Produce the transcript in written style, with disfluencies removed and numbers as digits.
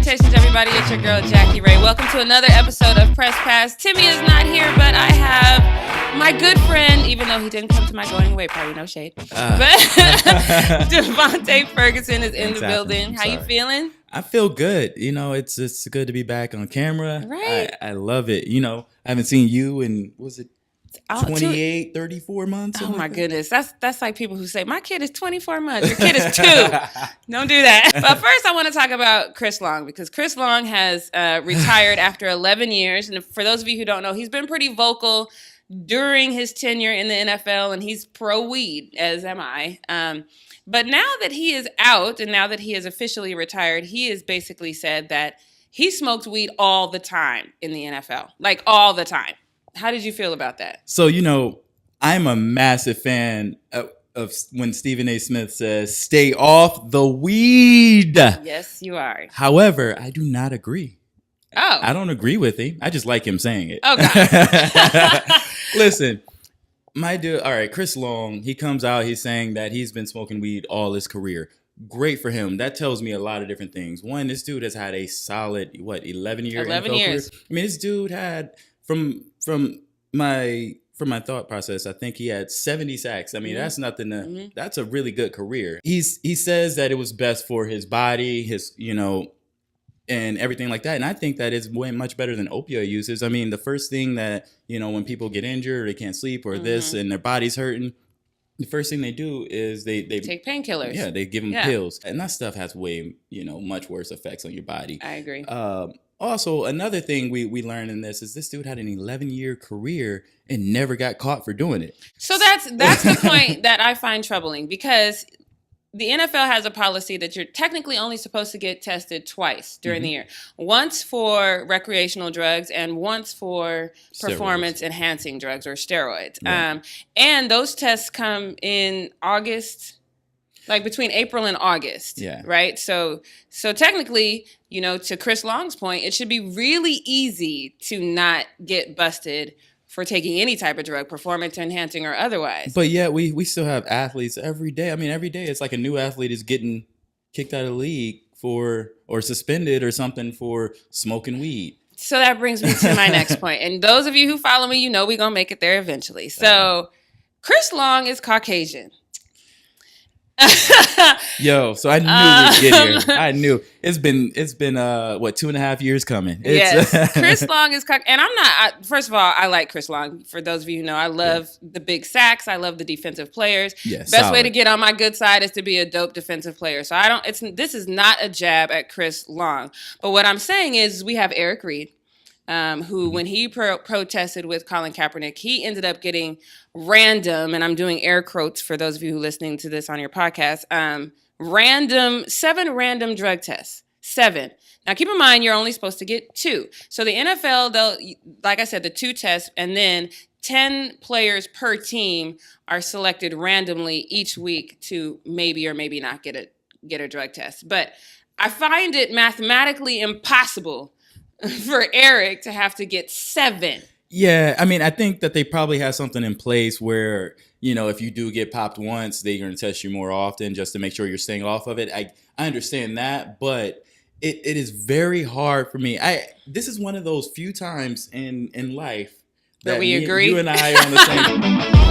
Salutations, everybody. It's your girl, Jackie Ray. Welcome to another episode of Press Pass. Timmy is not here, but I have my good friend, even though he didn't come to my going away party, no shade. But Devontae Ferguson is in the building. How you feeling? I feel good. You know, it's good to be back on camera. Right. I love it. You know, I haven't seen you in, was it 28, 34 months? Oh my goodness. That's like people who say, my kid is 24 months. Your kid is 2. Don't do that. But first I want to talk about Chris Long, because Chris Long has retired after 11 years. And for those of you who don't know, he's been pretty vocal during his tenure in the NFL, and he's pro-weed, as am I. But now that he is out and now that he is officially retired, he has basically said that he smoked weed all the time in the NFL. Like all the time. How did you feel about that? So, you know, I'm a massive fan of when Stephen A. Smith says, stay off the weed. Yes, you are. However, I do not agree. Oh. I don't agree with him. I just like him saying it. Oh, God. Listen, my dude, all right, Chris Long, he comes out, he's saying that he's been smoking weed all his career. Great for him. That tells me a lot of different things. One, this dude has had a solid, 11 year 11 NFL years. career. I mean, this dude had, from my thought process, I think he had 70 sacks. I mean, that's nothing to, that's a really good career. He says that it was best for his body, his, and everything like that. And I think that is way much better than opioid users. I mean, the first thing that, when people get injured or they can't sleep or this and their body's hurting, the first thing they do is they take painkillers. Yeah, they give them pills. And that stuff has way, much worse effects on your body. I agree. Also, another thing we learned in this is this dude had an 11-year career and never got caught for doing it. So that's the point that I find troubling, because the NFL has a policy that you're technically only supposed to get tested twice during the year. Once for recreational drugs and once for performance-enhancing drugs or steroids. Yeah. And those tests come in August, like between April and August, right? So technically, to Chris Long's point, it should be really easy to not get busted for taking any type of drug, performance enhancing or otherwise. But yeah, we still have athletes every day. I mean, every day it's like a new athlete is getting kicked out of the league or suspended or something for smoking weed. So that brings me to my next point. And those of you who follow me, we're going to make it there eventually. So Chris Long is Caucasian. Yo, so I knew we'd get here. I knew it's been 2.5 years coming. Yes, Chris Long is and I'm not. First of all, I like Chris Long. For those of you who know, I love the big sacks. I love the defensive players. Yes, best way to get on my good side is to be a dope defensive player. So this is not a jab at Chris Long, but what I'm saying is we have Eric Reid. Who, when he protested with Colin Kaepernick, he ended up getting random, and I'm doing air quotes for those of you who are listening to this on your podcast, 7 random drug tests. 7. Now, keep in mind, you're only supposed to get 2. So the NFL, they'll, like I said, the 2 tests, and then 10 players per team are selected randomly each week to maybe or maybe not get a drug test. But I find it mathematically impossible for Eric to have to get 7. Yeah, I mean, I think that they probably have something in place where, if you do get popped once, they're going to test you more often just to make sure you're staying off of it. I understand that, but it is very hard for me. This is one of those few times in life that we agree. You and I are on the same.